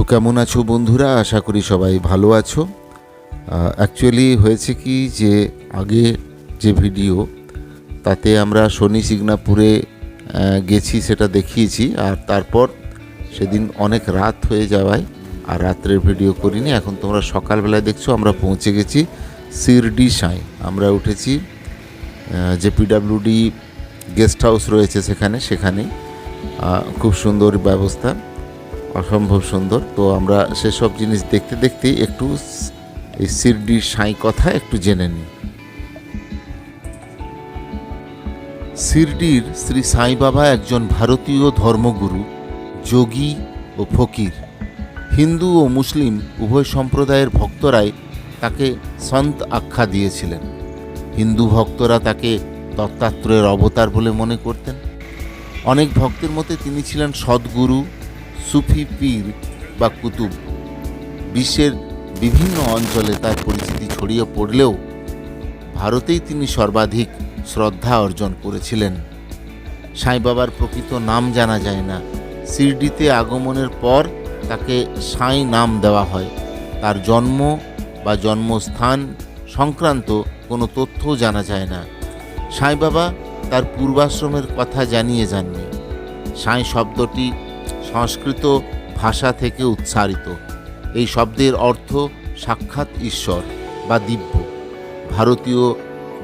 তো কেমন আছো বন্ধুরা? আশা করি সবাই ভালো আছো। অ্যাকচুয়ালি হয়েছে কি যে আগে যে ভিডিও তাতে আমরা শনি সিগনাপুরে গেছি সেটা দেখিয়েছি, আর তারপর সেদিন অনেক রাত হয়ে যাওয়ায় আর রাত্রের ভিডিও করিনি। এখন তোমরা সকালবেলায় দেখছো আমরা পৌঁছে গেছি শিরডি সাই। আমরা উঠেছি যে পিডাব্লিউডি গেস্ট হাউস রয়েছে সেখানেই খুব সুন্দর ব্যবস্থা, অসম্ভব সুন্দর। তো আমরা সেসব জিনিস দেখতে দেখতে একটু এই শিরডি সাই কথা একটু জেনে নিই। শিরডির শ্রী সাই বাবা একজন ভারতীয় ধর্মগুরু, যোগী ও ফকির। হিন্দু ও মুসলিম উভয় সম্প্রদায়ের ভক্তরাই তাকে সন্ত আখ্যা দিয়েছিলেন। হিন্দু ভক্তরা তাকে দত্তাত্রেয়ের অবতার বলে মনে করতেন। অনেক ভক্তের মতে তিনি ছিলেন সদ্গুরু, সুফি পীর বা কুতুব। বিশ্বের বিভিন্ন অঞ্চলে তার পরিচিতি ছড়িয়ে পড়লেও ভারতেই তিনি সর্বাধিক শ্রদ্ধা অর্জন করেছিলেন। সাই বাবার প্রকৃত নাম জানা যায় না। শিরডিতে আগমনের পর তাকে সাই নাম দেওয়া হয়। তার জন্ম বা জন্মস্থান সংক্রান্ত কোনো তথ্য জানা যায় না। সাই বাবা তার পূর্বাশ্রমের কথা জানিয়ে যাননি। সাই শব্দটি সংস্কৃত ভাষা থেকে উচ্চারিত। এই শব্দের অর্থ সাক্ষাৎ ঈশ্বর বা দিব্য। ভারতীয়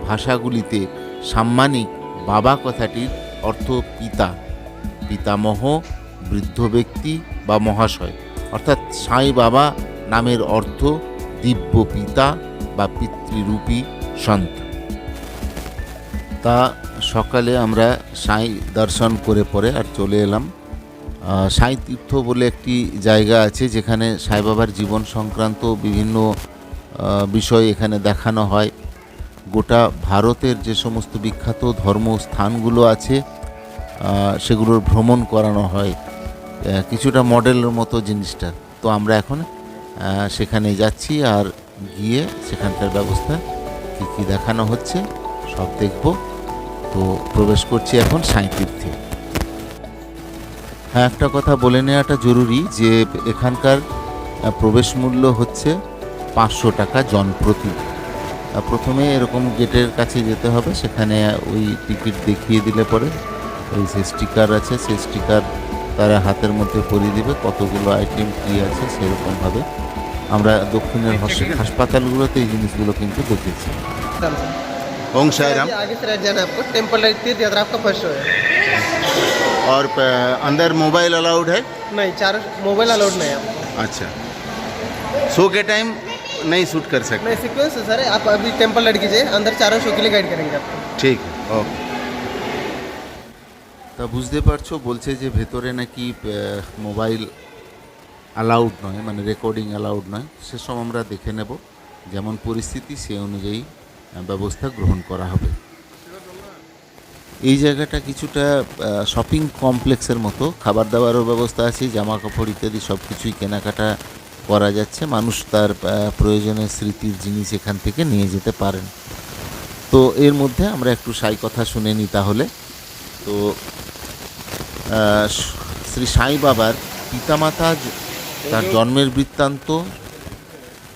ভাষাগুলিতে সাম্মানিক বাবা কথাটির অর্থ পিতা, পিতামহ, বৃদ্ধ ব্যক্তি বা মহাশয়। অর্থাৎ সাই বাবা নামের অর্থ দিব্য পিতা বা পিতৃরূপী সন্ত। তা সকালে আমরা সাই দর্শন করে পরে আর চলে এলাম সাই তীর্থ বলে একটি জায়গা আছে, যেখানে সাই বাবার জীবন সংক্রান্ত বিভিন্ন বিষয় এখানে দেখানো হয়। গোটা ভারতের যে সমস্ত বিখ্যাত ধর্মস্থানগুলো আছে সেগুলোর ভ্রমণ করানো হয়, কিছুটা মডেলের মতো জিনিসটা। তো আমরা এখন সেখানে যাচ্ছি, আর গিয়ে সেখানকার ব্যবস্থা কী কী দেখানো হচ্ছে সব দেখব। তো প্রবেশ করছি এখন সাই তীর্থে। হ্যাঁ, একটা কথা বলে নেওয়াটা জরুরি যে এখানকার প্রবেশ মূল্য হচ্ছে 500 টাকা জনপ্রতি। প্রথমে এরকম গেটের কাছে যেতে হবে, সেখানে ওই টিকিট দেখিয়ে দিলে পরে ওই যে স্টিকার আছে সেই স্টিকার তারা হাতের মধ্যে পরিয়ে দিবে, কতগুলো আইটেম কী আছে সেরকমভাবে। আমরা দক্ষিণের হাসপাতালগুলোতে এই জিনিসগুলো কিন্তু দেখেছি। ओम साई राम। आगे से राइट जाना है आपको, टेम्पल तीर्थ यात्रा आपका फर्स्ट शो है। और अंदर मोबाइल अलाउड है? नहीं, चारों मोबाइल अलाउड नहीं है। अच्छा, शो के टाइम नहीं शूट कर सकते? नहीं, सीक्वेंस है सर। आप अभी टेम्पल लाइट कीजिए, अंदर चारों शो के लिए गाइड करेंगे आपको। ঠিক, ওকে। তা বুঝতে পারছো, বলছে যে ভেতরে নাকি মোবাইল অ্যালাউড নয়, মানে রেকর্ডিং অ্যালাউড নয়। সেসব আমরা দেখে নেব, যেমন পরিস্থিতি সেই অনুযায়ী ব্যবস্থা গ্রহণ করা হবে। এই জায়গাটা কিছুটা শপিং কমপ্লেক্সের মতো, খাবার দাবারও ব্যবস্থা আছে, জামা কাপড় ইত্যাদি সব কিছুই কেনাকাটা করা যাচ্ছে। মানুষ তার প্রয়োজনীয় স্মৃতির জিনিস এখান থেকে নিয়ে যেতে পারেন। তো এর মধ্যে আমরা একটু সাই কথা শুনে নিই তাহলে। তো শ্রী সাই বাবার পিতামাতা, তার জন্মের বৃত্তান্ত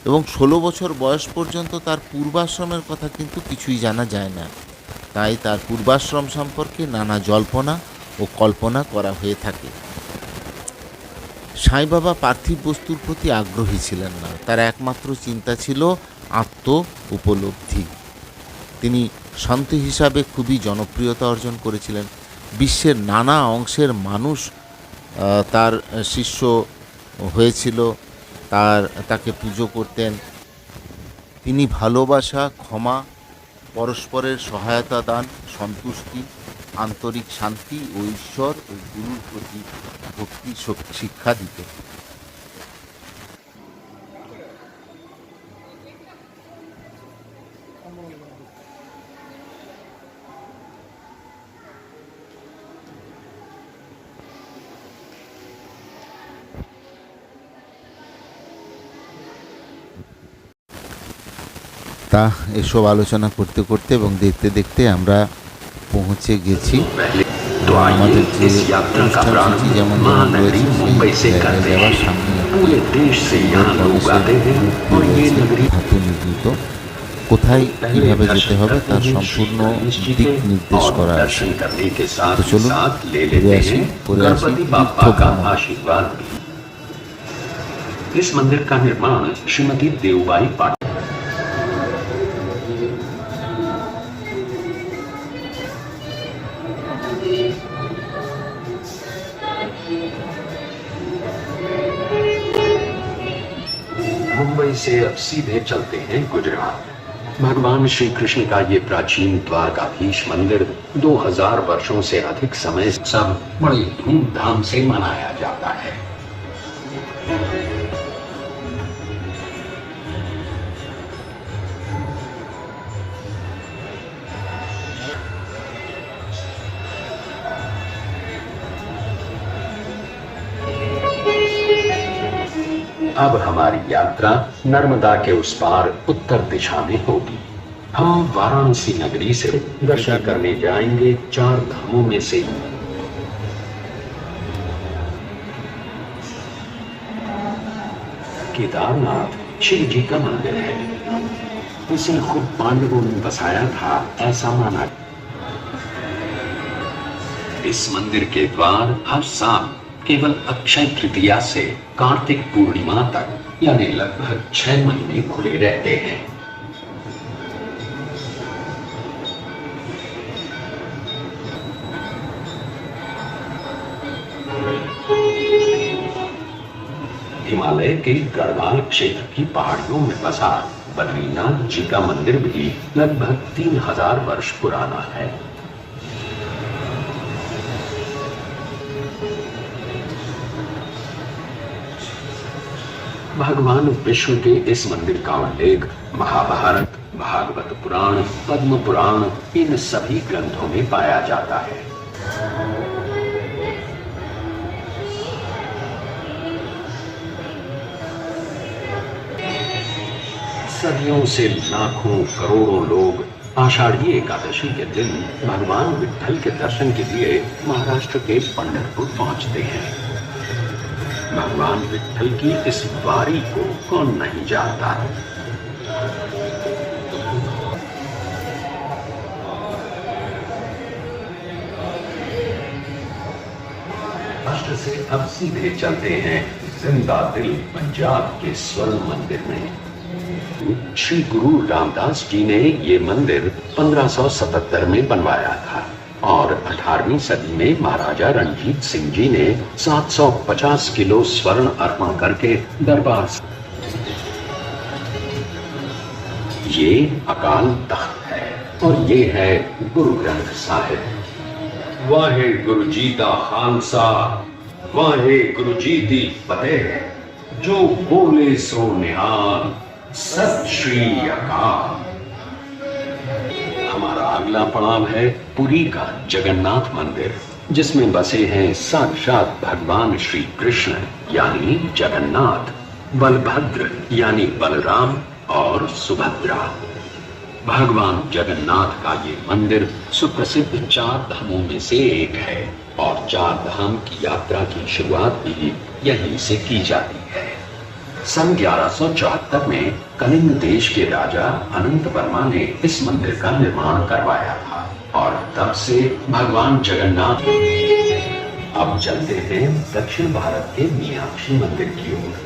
এবং 16 বছর বয়স পর্যন্ত তার পূর্বাশ্রমের কথা কিন্তু কিছুই জানা যায় না। তাই তার পূর্বাশ্রম সম্পর্কে নানা জল্পনা ও কল্পনা করা হয়ে থাকে। সাই বাবা পার্থিব বস্তুর প্রতি আগ্রহী ছিলেন না। তার একমাত্র চিন্তা ছিল আত্ম উপলব্ধি। তিনি সন্ত হিসাবে খুবই জনপ্রিয়তা অর্জন করেছিলেন। বিশ্বের নানা অংশের মানুষ তার শিষ্য হয়েছিল, তাকে পুজো করতেন। তিনি ভালোবাসা, ক্ষমা, পরস্পরের সহায়তা দান, সন্তুষ্টি, আন্তরিক শান্তি ও ঈশ্বর ও গুরুর প্রতি ভক্তি শিক্ষা দিতেন। তা এসব আলোচনা করতে করতে এবং দেখতে দেখতে আমরা পৌঁছে গেছি तो आइए আমাদের যে इस यात्रा का অনুষ্ঠান प्रारंभ সূচি যেমন যেমন महानगरी রয়েছে সেই मुंबई से জায়গায় करते যাওয়ার हैं। সামনে पूरे देश से यहाँ लोग গণেশের आते हैं মূর্তি और ये রয়েছে नगरी ধাতু নির্মিত। কোথায় पहले কিভাবে যেতে दर्शन হবে करते তার हैं श्री সম্পূর্ণ गणेश जी দিক के নির্দেশ और করা আছে। दर्शन करने के साथ তো ही চলুন साथ ले ঘুরে लेते আসি, हैं করে আসি गणपति তীর্থ बापा का ভ্রমণ। आशीर्वाद भी। इस मंदिर का निर्माण श्रीमती देवबाई पाटिल मुंबई से अब सीधे चलते हैं गुजरात। भगवान श्री कृष्ण का ये प्राचीन द्वारकाधीश मंदिर 2000 वर्षों से अधिक समय सब बड़ी धूमधाम से मनाया जाता है। अब हमारी यात्रा नर्मदा के उस पार उत्तर दिशा में होगी। हम वाराणसी नगरी से दर्शन करने जाएंगे 4 धामों में से केदारनाथ शिव जी का मंदिर है। इसे खुद पांडवों ने बसाया था, ऐसा माना। इस मंदिर के द्वार हर साल केवल अक्षय तृतीया से कार्तिक पूर्णिमा तक यानी लगभग 6 महीने खुले रहते हैं। हिमालय के गढ़वाल क्षेत्र की पहाड़ियों में बसा बद्रीनाथ जी का मंदिर भी लगभग 3000 वर्ष पुराना है। भगवान विष्णु के इस मंदिर का उल्लेख महाभारत, भागवत पुराण, पद्म पुराण इन सभी ग्रंथों में पाया जाता है। सदियों से लाखों करोड़ों लोग आषाढ़ी एकादशी के दिन भगवान विट्ठल के दर्शन के लिए महाराष्ट्र के पंढरपुर पहुंचते हैं। भगवान विट्ठल की इस वारी को कौन नहीं जानता। महाराष्ट्र से अब सीधे चलते हैं जिंदा दिल पंजाब के स्वर्ण मंदिर में। श्री गुरु रामदास जी ने ये मंदिर 1577 में बनवाया था और 18वीं सदी में महाराजा रणजीत सिंह जी ने 750 किलो स्वर्ण अर्पण करके दरबार ये अकाल तख्त है और ये है गुरु ग्रंथ साहिब। वाहे गुरु जी दा खालसा, वाहे गुरु जी दी फतेह, जो बोले सो निहाल, सत श्री अकाल। हमारा अगला पड़ाव है पुरी का जगन्नाथ मंदिर, जिसमें बसे हैं साक्षात भगवान श्री कृष्ण यानी जगन्नाथ, बलभद्र यानी बलराम और सुभद्रा। भगवान जगन्नाथ का ये मंदिर सुप्रसिद्ध 4 धामों में से एक है और 4 धाम की यात्रा की शुरुआत भी यहीं से की जाती है। सन 1174 में कलिंग देश के राजा अनंत वर्मा ने इस मंदिर का निर्माण करवाया था और तब से भगवान जगन्नाथ। अब चलते हैं दक्षिण भारत के मीनाक्षी मंदिर की ओर।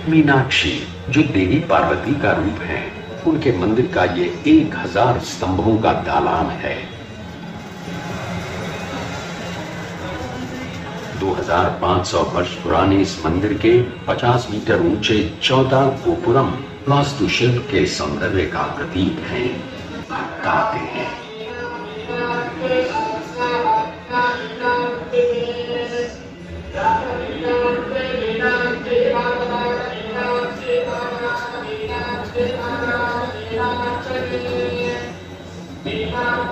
मीनाक्षी जो देवी पार्वती का रूप है, उनके मंदिर का ये 1000 स्तंभों का दालान है। 2500 वर्ष पुराने इस मंदिर के 50 मीटर ऊंचे 14 गोपुरम वास्तुशिल्प के सौंदर्य का प्रतीक हैं, भटकाते हैं।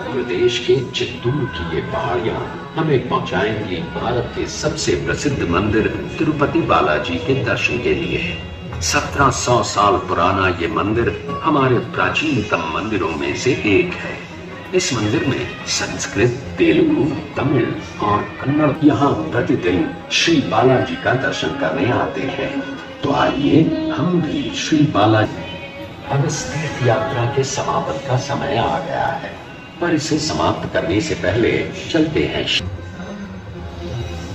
प्रदेश के चित्तूर की ये पहाड़ियां हमें पहुंचाएंगी भारत के सबसे प्रसिद्ध मंदिर तिरुपति बालाजी के दर्शन के लिए। 1700 साल पुराना ये मंदिर हमारे प्राचीनतम मंदिरों में से एक है। इस मंदिर में संस्कृत, तेलुगु, तमिल और कन्नड़ यहाँ प्रतिदिन श्री बालाजी का दर्शन करने आते हैं। तो आइए हम भी श्री बालाजी। अब इस तीर्थ यात्रा के समापन का समय आ गया है, पर इसे समाप्त करने से पहले चलते हैं।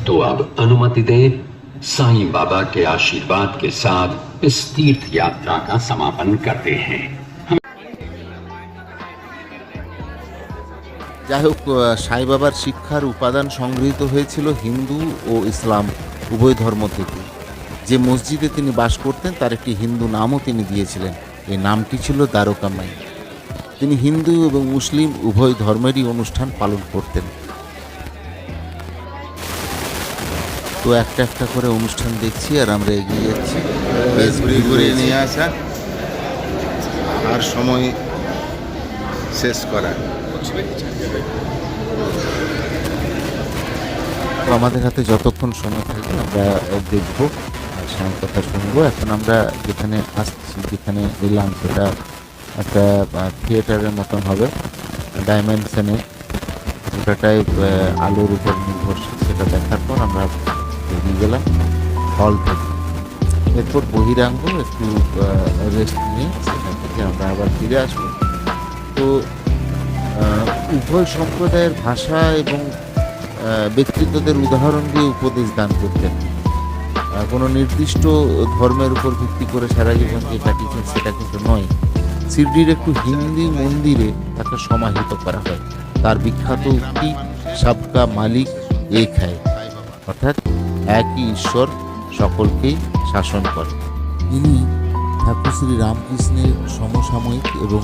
तो अब अनुमति दें, साईं बाबा के आशीर्वाद के साथ इस तीर्थ यात्रा का समापन करते हैं। যাই হোক, সাই বাবার শিক্ষার উপাদান সংগৃহীত হয়েছিল হিন্দু ও ইসলাম উভয় ধর্ম থেকে। যে মসজিদে তিনি বাস করতেন তার একটি হিন্দু নামও তিনি দিয়েছিলেন। এই নামটি ছিল দ্বারকামাই। তিনি হিন্দু এবং মুসলিম উভয় ধর্মেরই অনুষ্ঠান পালন করতেন। তো একটা একটা করে অনুষ্ঠান দেখছি আর আমরা এগিয়ে যাচ্ছি। বেশ ভিড় ঘুরে রয়েছে। নিয়ে আসা আর সময় শেষ করা। তো আমাদের হাতে যতক্ষণ সময় থাকবে আমরা দেখব আর সময় কথা শুনবো। এখন আমরা যেখানে আসছি, যেখানে এলাম, সেটা একটা থিয়েটারের মতন হবে, ডাইমেনশনে, ওটাটাই আলোর উপর নির্ভরশীল। সেটা দেখার পর আমরা বেরিয়ে গেলাম হল থেকে। এরপর বহিরাঙ্গ একটু রেস্ট নিয়ে সেখান থেকে আমরা আবার ফিরে আসবো। তো উভয় সম্প্রদায়ের ভাষা এবং ব্যক্তিত্বদের উদাহরণ দিয়ে উপদেশ দান করতেন। কোনো নির্দিষ্ট ধর্মের উপর ভিত্তি করে সারা জীবনকে কাটিয়েছেন সেটা কিন্তু নয়। শিরডির একটু হিন্দি মন্দিরে তাকে সমাহিত করা হয়। তার বিখ্যাত উক্তি সবকা মালিক এক হ্যায়, অর্থাৎ একই ঈশ্বর সকলকেই শাসন করে। ইনি ঠাকুর শ্রী রামকৃষ্ণের সমসাময়িক এবং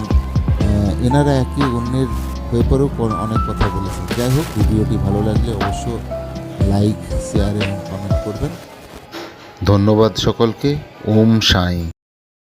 এনারা একে অন্যের ব্যাপারেও অনেক কথা বলেছেন। যাই হোক, ভিডিওটি ভালো লাগলে অবশ্য লাইক, শেয়ার এবং কমেন্ট করবেন। ধন্যবাদ সকলকে। ওম সাই।